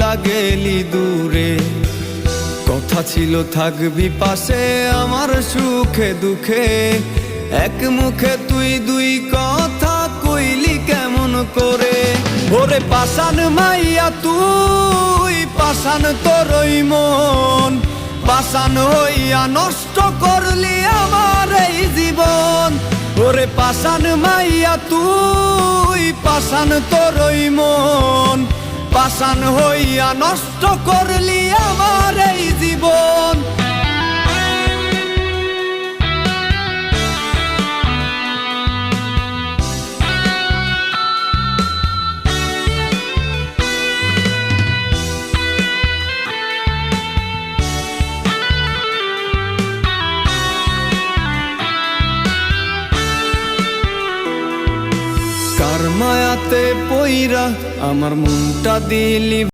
বদলা গেলি দূরে। কথা ছিল থাকবি পাশে আমার সুখে দুঃখে, এক মুখে তুই দুই কথা কইলি কেমন করে। ওরে পাষাণ মাইয়া তুই, পাষাণ তোরই মন, পাষাণ হইয়া নষ্ট করলি আমার এই জীবন। ওরে পাষাণ মাইয়া তুই, পাষাণ তোরই মন, পাষাণ হইয়া নষ্ট করলি আমার এই জীবন। কার মায়াতে পইরা আমার মনটা দিলি